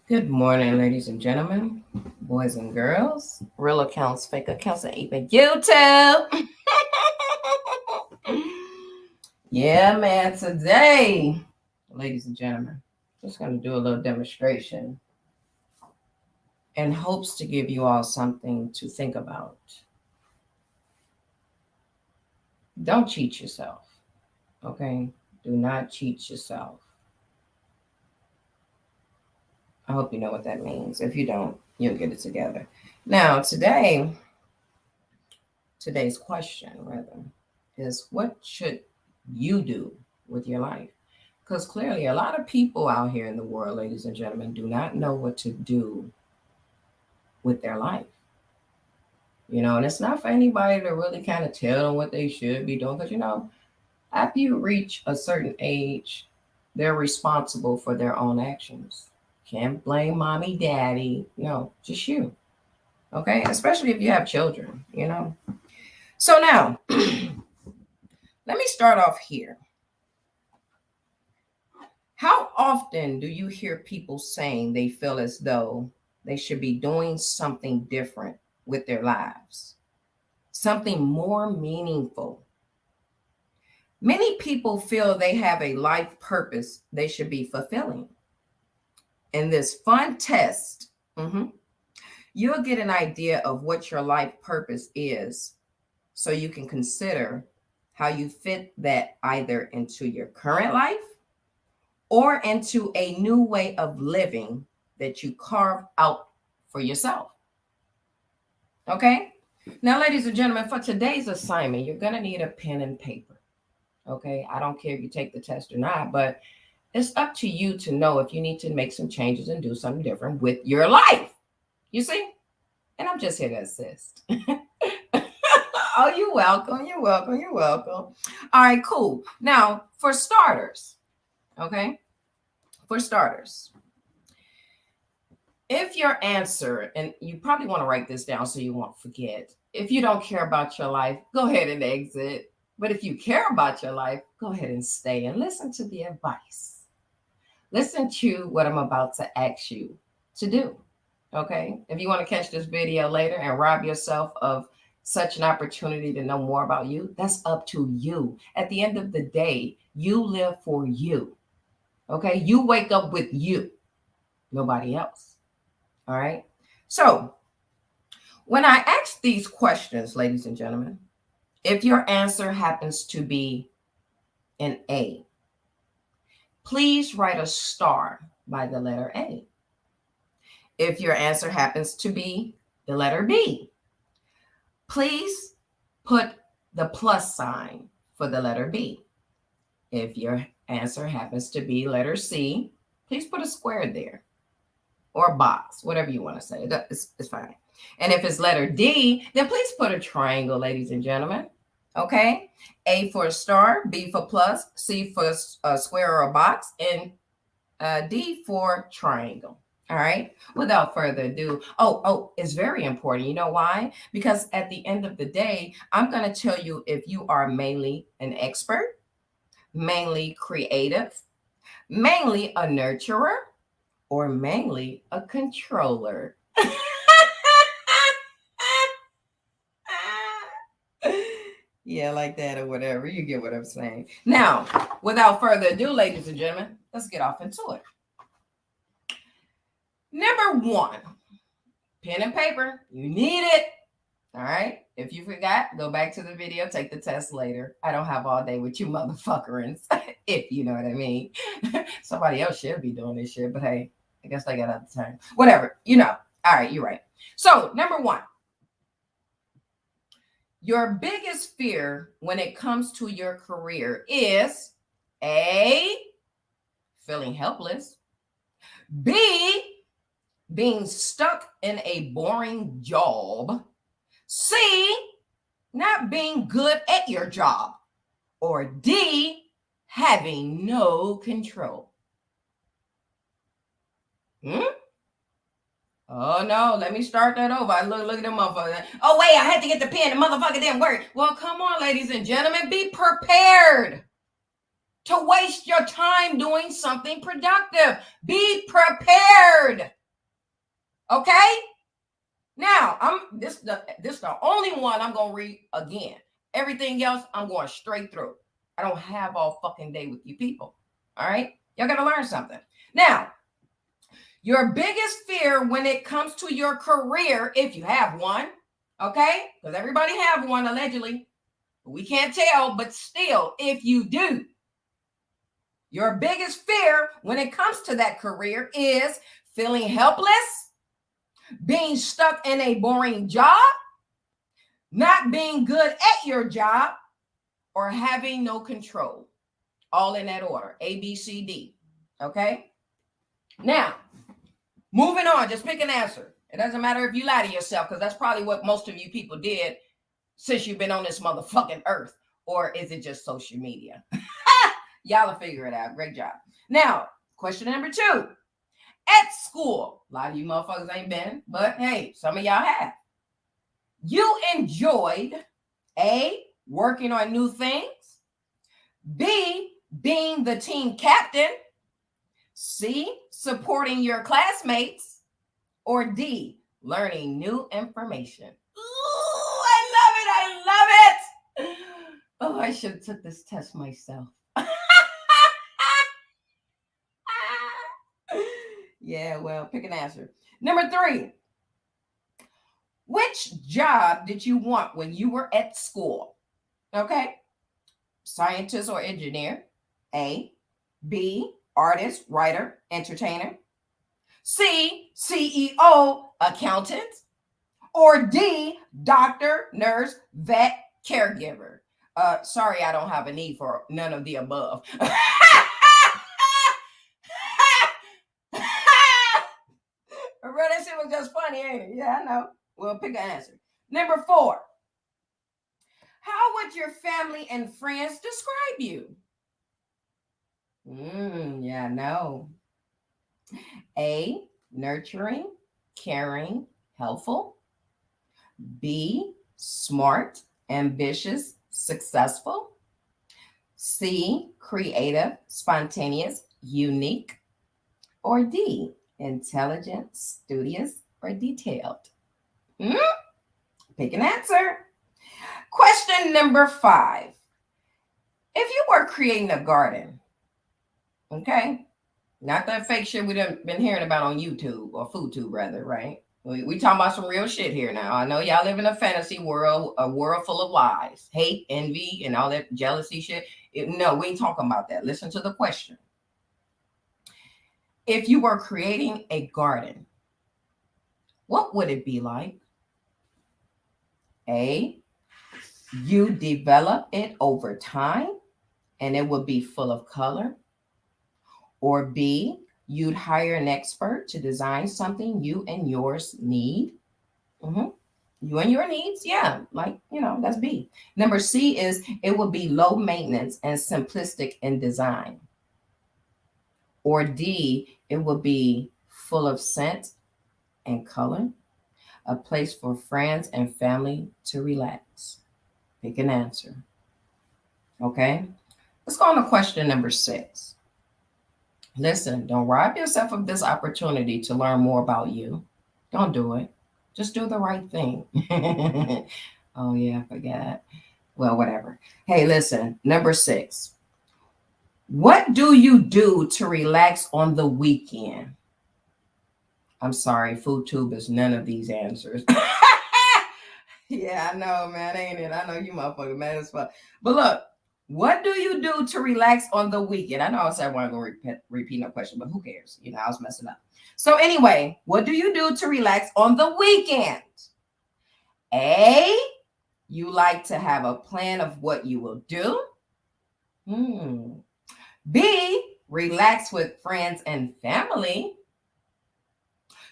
Good morning, ladies and gentlemen, boys and girls, real accounts, fake accounts, and even YouTube. Yeah, man, today, ladies and gentlemen, just going to do a little demonstration in hopes to give you all something to think about. Don't cheat yourself, okay? Do not cheat yourself. I hope you know what that means. If you don't, you'll get it together. Now, today's question, rather, is what should you do with your life? Because clearly, a lot of people out here in the world, ladies and gentlemen, do not know what to do with their life. And it's not for anybody to really kind of tell them what they should be doing. Because, after you reach a certain age, they're responsible for their own actions. Can't blame mommy, daddy. No, just you. Okay. Especially if you have children. So now, let me start off here. How often do you hear people saying they feel as though they should be doing something different with their lives, something more meaningful? Many people feel they have a life purpose they should be fulfilling. In this fun test, you'll get an idea of what your life purpose is so you can consider how you fit that either into your current life or into a new way of living that you carve out for yourself. Okay? Now, ladies and gentlemen, for today's assignment, you're going to need a pen and paper. Okay? I don't care if you take the test or not, but it's up to you to know if you need to make some changes and do something different with your life. You see? And I'm just here to assist. Oh, you're welcome. You're welcome. You're welcome. All right, cool. Now, for starters, okay? For starters, if your answer, and you probably want to write this down so you won't forget, if you don't care about your life, go ahead and exit. But if you care about your life, go ahead and stay and listen to the advice. Listen to what I'm about to ask you to do. Okay? If you want to catch this video later and rob yourself of such an opportunity to know more about you, that's up to you. At the end of the day, you live for you. Okay? You wake up with you, nobody else. All right. So when I ask these questions, ladies and gentlemen, if your answer happens to be an A, please write a star by the letter A. If your answer happens to be the letter B, please put the plus sign for the letter B. If your answer happens to be letter C, please put a square there or a box, whatever you want to say. It's fine. And if it's letter D, then please put a triangle, ladies and gentlemen. Okay? A for a star, B for plus, C for a square or a box, and D for triangle. All right. Without further ado, it's very important. You know why? Because at the end of the day, I'm going to tell you if you are mainly an expert, mainly creative, mainly a nurturer, or mainly a controller. Yeah, like that or whatever. You get what I'm saying. Now, without further ado, ladies and gentlemen, let's get off into it. Number one, pen and paper. You need it. All right. If you forgot, go back to the video, take the test later. I don't have all day with you motherfuckerins, if you know what I mean. Somebody else should be doing this shit, but hey, I guess I got out the time. Whatever, All right, you're right. So, number one, your biggest fear when it comes to your career is A, feeling helpless, B, being stuck in a boring job, C, not being good at your job, or D, having no control. Oh no, let me start that over. I look at the motherfucker. Oh wait, I had to get the pen. The motherfucker didn't work. Well, come on, ladies and gentlemen, be prepared. to waste your time doing something productive. Be prepared. Okay? Now, this the only one I'm going to read again. Everything else, I'm going straight through. I don't have all fucking day with you people. All right? Y'all got to learn something. Now, your biggest fear when it comes to your career, if you have one, okay? Because everybody have one, allegedly. We can't tell, but still, if you do, your biggest fear when it comes to that career is feeling helpless, being stuck in a boring job, not being good at your job, or having no control. All in that order, A, B, C, D. Okay? Now, moving on, just pick an answer. It doesn't matter if you lie to yourself, because that's probably what most of you people did since you've been on this motherfucking earth. Or is it just social media? Y'all will figure it out. Great job. Now, question number 2. At school, a lot of you motherfuckers ain't been, but hey, some of y'all have. You enjoyed A, working on new things, B, being the team captain, C, supporting your classmates, or D, learning new information. Ooh, I love it. Oh, I should have took this test myself. Yeah, well, pick an answer. Number 3. Which job did you want when you were at school? Okay. Scientist or engineer. A. B. Artist, writer, entertainer. C. CEO, accountant. Or D. Doctor, nurse, vet, caregiver. Sorry, I don't have a need for none of the above. Bro, that shit was just funny, ain't it? Yeah, I know. Well, pick an answer. Number 4. How would your family and friends describe you? Yeah, I know. A, nurturing, caring, helpful. B, smart, ambitious, successful. C, creative, spontaneous, unique. Or D, intelligent, studious, or detailed. Pick an answer. Question number 5. If you were creating a garden, okay, not that fake shit we've been hearing about on YouTube, or FoodTube rather, right? We talking about some real shit here now. I know y'all live in a fantasy world, a world full of lies, hate, envy, and all that jealousy shit. No, we ain't talking about that. Listen to the question. If you were creating a garden, what would it be like? A, you develop it over time and it would be full of color. Or B, you'd hire an expert to design something you and yours need. You and your needs, yeah, like, that's B. Number C is it would be low maintenance and simplistic in design. Or D, it would be full of scent and color, a place for friends and family to relax. Pick an answer. Okay, let's go on to question number 6. Listen, don't rob yourself of this opportunity to learn more about you. Don't do it. Just do the right thing. Oh, yeah, I forgot. Well, whatever. Hey, listen, number 6. What do you do to relax on the weekend? I'm sorry, FoodTube is none of these answers. Yeah, I know, man, ain't it? I know you motherfucker mad as fuck. But look, what do you do to relax on the weekend? I know I said I wasn't going to repeat no question, but who cares? I was messing up. So anyway, what do you do to relax on the weekend? A, you like to have a plan of what you will do. B, relax with friends and family.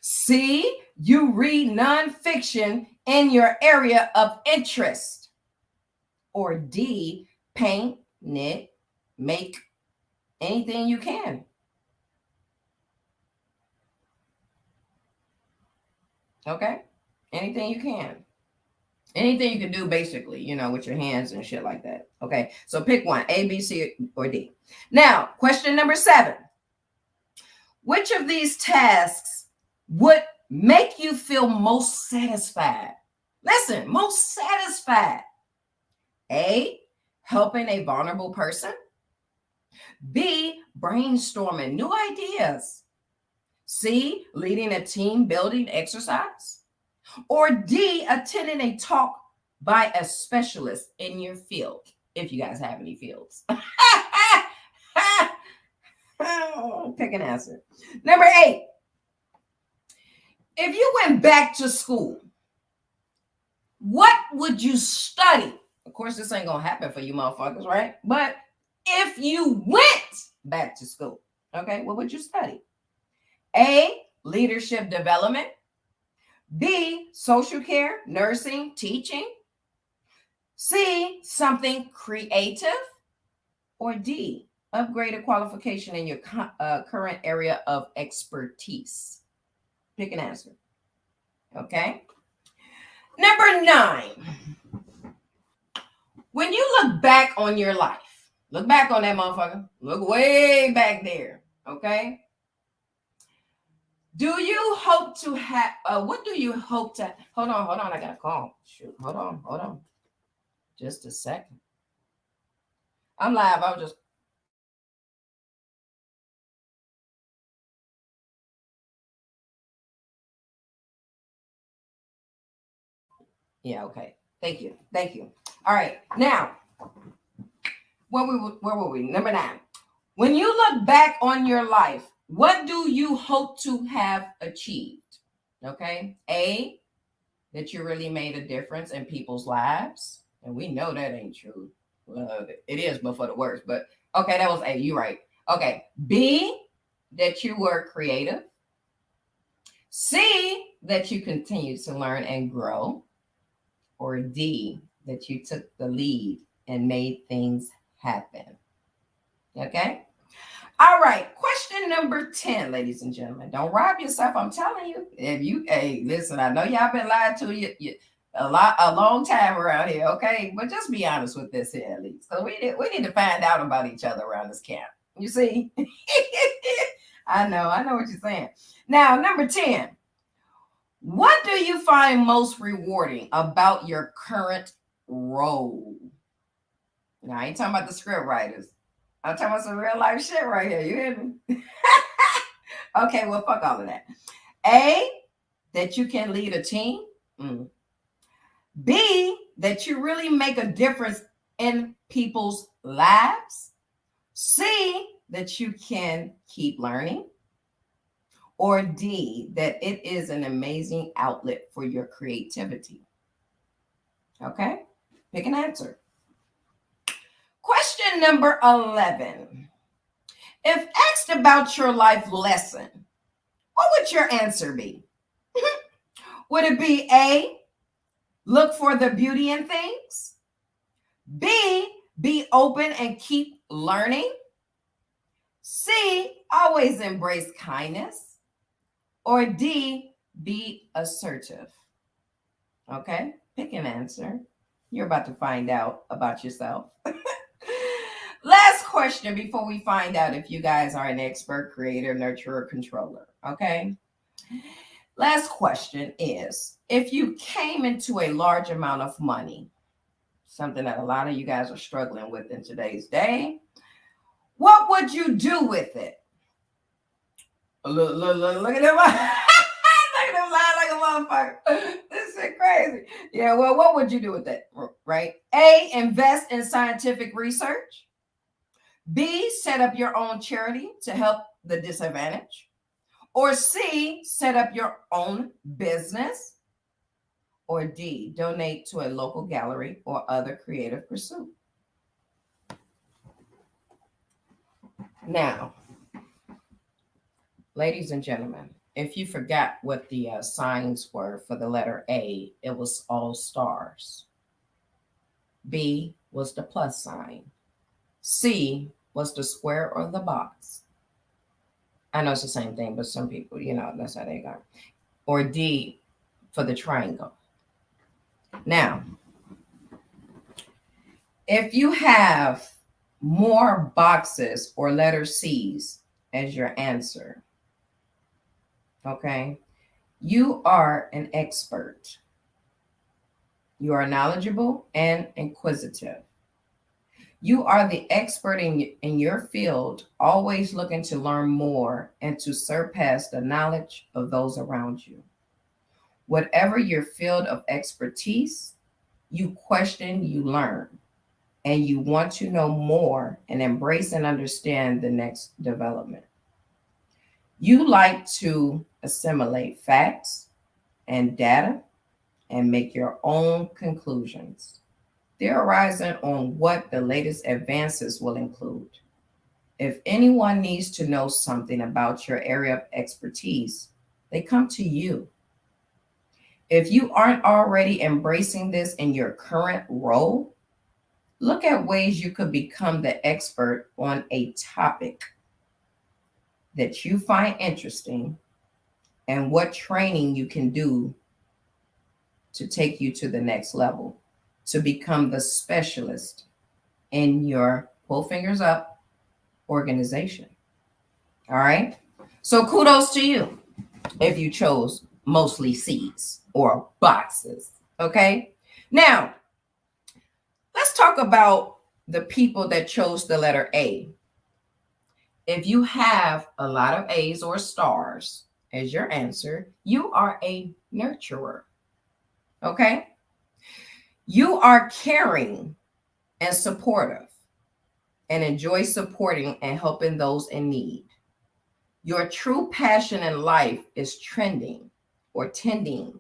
C, you read nonfiction in your area of interest. Or D, paint, knit, make anything you can. Okay? Anything you can. Anything you can do basically, with your hands and shit like that. Okay. So pick one, A, B, C, or D. Now, question number 7. Which of these tasks would make you feel most satisfied? Listen, most satisfied. A, helping a vulnerable person. B, brainstorming new ideas. C, leading a team building exercise. Or D, attending a talk by a specialist in your field, if you guys have any fields. Pick an answer. Number 8. If you went back to school, what would you study? Of course, this ain't gonna happen for you motherfuckers, right? But if you went back to school, okay, what would you study? A, leadership development. B, social care, nursing, teaching. C, something creative. Or D, upgraded qualification in your current area of expertise. Pick an answer. Okay. Number 9. When you look back on your life, look back on that motherfucker. Look way back there. Okay. Do you hope to have, what do you hope to, hold on. I got a call. Shoot. Hold on. Just a second. I'm live. I was just, yeah, okay. Thank you. All right. Now, where were we? Number 9. When you look back on your life, what do you hope to have achieved? Okay. A, that you really made a difference in people's lives. And we know that ain't true. Well, it is, but for the worse. But okay, that was A. You right. Okay. B, that you were creative. C, that you continue to learn and grow. Or D, that you took the lead and made things happen. Okay. All right. Question number 10, ladies and gentlemen. Don't rob yourself. I'm telling you. If you, hey, listen, I know y'all been lied to you a long time around here. Okay. But just be honest with this here at least. So we need to find out about each other around this camp. You see? I know what you're saying. Now, number 10. What do you find most rewarding about your current role? Now, I ain't talking about the script writers. I'm talking about some real life shit right here. You hear me? Okay, well, fuck all of that. A, that you can lead a team. B, that you really make a difference in people's lives. C, that you can keep learning. Or D, that it is an amazing outlet for your creativity. Okay, pick an answer. Question number 11. If asked about your life lesson, what would your answer be? Would it be A, look for the beauty in things? B, be open and keep learning? C, always embrace kindness? Or D, be assertive? Okay, pick an answer. You're about to find out about yourself. Last question before we find out if you guys are an expert, creator, nurturer, controller. Okay. Last question is, if you came into a large amount of money, something that a lot of you guys are struggling with in today's day, what would you do with it? Look at them. Look at them lying like a motherfucker. This is crazy. Yeah, well, what would you do with it? Right? A, invest in scientific research. B, set up your own charity to help the disadvantaged. Or C, set up your own business. Or D, donate to a local gallery or other creative pursuit. Now, ladies and gentlemen, if you forgot what the signs were for the letter A, it was all stars. B was the plus sign. C was the square or the box. I know it's the same thing, but some people, that's how they go. Or D for the triangle. Now, if you have more boxes or letter C's as your answer, okay, you are an expert. You are knowledgeable and inquisitive. You are the expert in your field, always looking to learn more and to surpass the knowledge of those around you. Whatever your field of expertise, you question, you learn, and you want to know more and embrace and understand the next development. You like to assimilate facts and data and make your own conclusions, theorizing on what the latest advances will include. If anyone needs to know something about your area of expertise, they come to you. If you aren't already embracing this in your current role, look at ways you could become the expert on a topic that you find interesting and what training you can do to take you to the next level, to become the specialist in your pull fingers up organization. All right. So kudos to you if you chose mostly C's or boxes. Okay. Now, let's talk about the people that chose the letter A. If you have a lot of A's or stars as your answer, you are a nurturer. Okay. You are caring and supportive and enjoy supporting and helping those in need. Your true passion in life is trending or tending,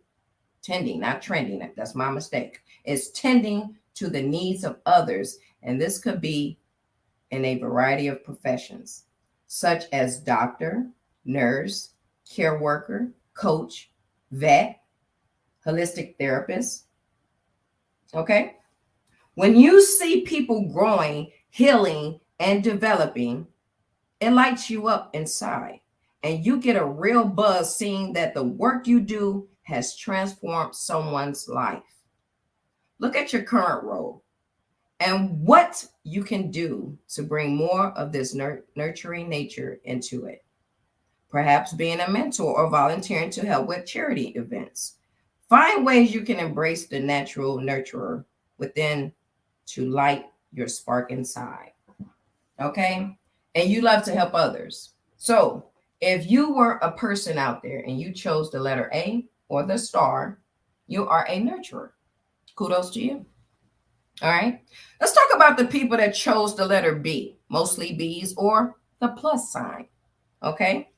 not trending. That's my mistake. It's tending to the needs of others. And this could be in a variety of professions, such as doctor, nurse, care worker, coach, vet, holistic therapist. Okay. When you see people growing, healing, and developing, it lights you up inside. And you get a real buzz seeing that the work you do has transformed someone's life. Look at your current role and what you can do to bring more of this nurturing nature into it. Perhaps being a mentor or volunteering to help with charity events. Find ways you can embrace the natural nurturer within to light your spark inside. Okay? And you love to help others. So, if you were a person out there and you chose the letter A or the star, you are a nurturer. Kudos to you. All right. Let's talk about the people that chose the letter B, mostly B's or the plus sign. Okay.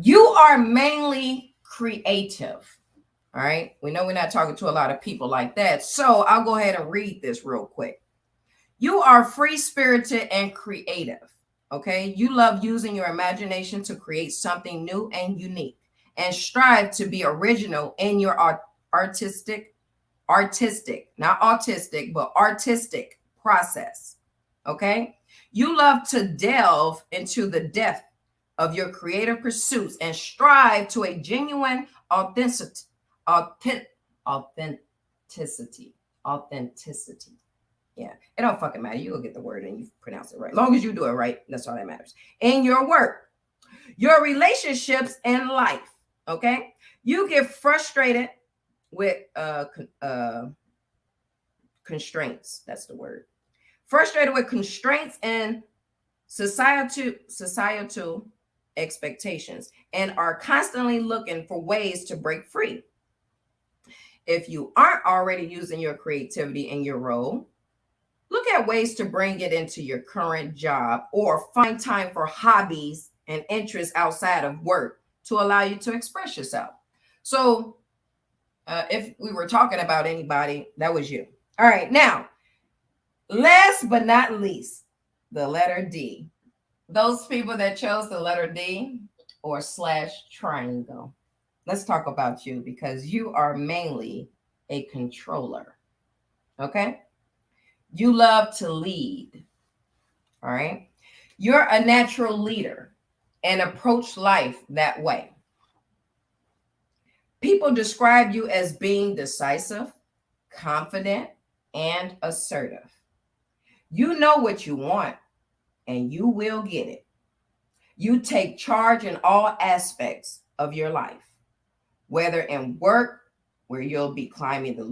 You are mainly creative. All right. We know we're not talking to a lot of people like that. So I'll go ahead and read this real quick. You are free spirited and creative. Okay. You love using your imagination to create something new and unique and strive to be original in your artistic, not autistic, but artistic process. Okay. You love to delve into the depth of your creative pursuits and strive to a genuine authenticity. Yeah, it don't fucking matter. You will get the word and you pronounce it right. As long as you do it right, that's all that matters. In your work, your relationships, and life. Okay, you get frustrated with constraints. That's the word. Frustrated with constraints and societal expectations, and are constantly looking for ways to break free. If you aren't already using your creativity in your role, look at ways to bring it into your current job or find time for hobbies and interests outside of work to allow you to express yourself. So, if we were talking about anybody, that was you. All right. Now, last but not least, the letter D. Those people that chose the letter D or / triangle. Let's talk about you because you are mainly a controller. Okay. You love to lead. All right. You're a natural leader and approach life that way. People describe you as being decisive, confident, and assertive. You know what you want and you will get it. You take charge in all aspects of your life, whether in work, where you'll be climbing the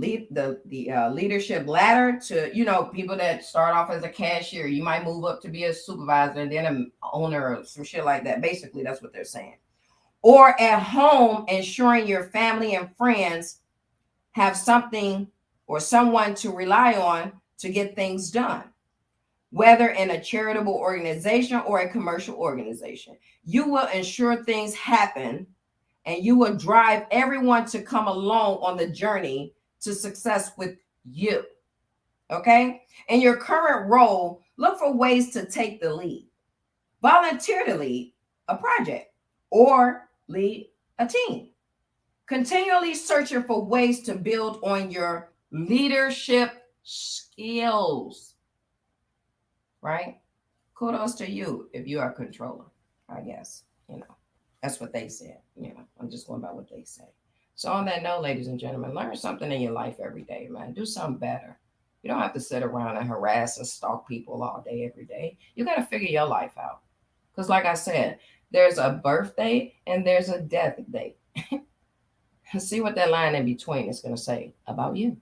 leadership ladder to, people that start off as a cashier, you might move up to be a supervisor and then an owner or some shit like that. Basically, that's what they're saying. Or at home, ensuring your family and friends have something or someone to rely on to get things done, whether in a charitable organization or a commercial organization. You will ensure things happen and you will drive everyone to come along on the journey to success with you. Okay? In your current role, look for ways to take the lead. Volunteer to lead a project or lead a team. Continually searching for ways to build on your leadership skills. Right? Kudos to you if you are a controller, I guess. That's what they said. I'm just going by what they say. So on that note, ladies and gentlemen, learn something in your life every day, man. Do something better. You don't have to sit around and harass and stalk people all day, every day. You got to figure your life out. Because like I said, there's a birthday and there's a death date. See what that line in between is going to say about you.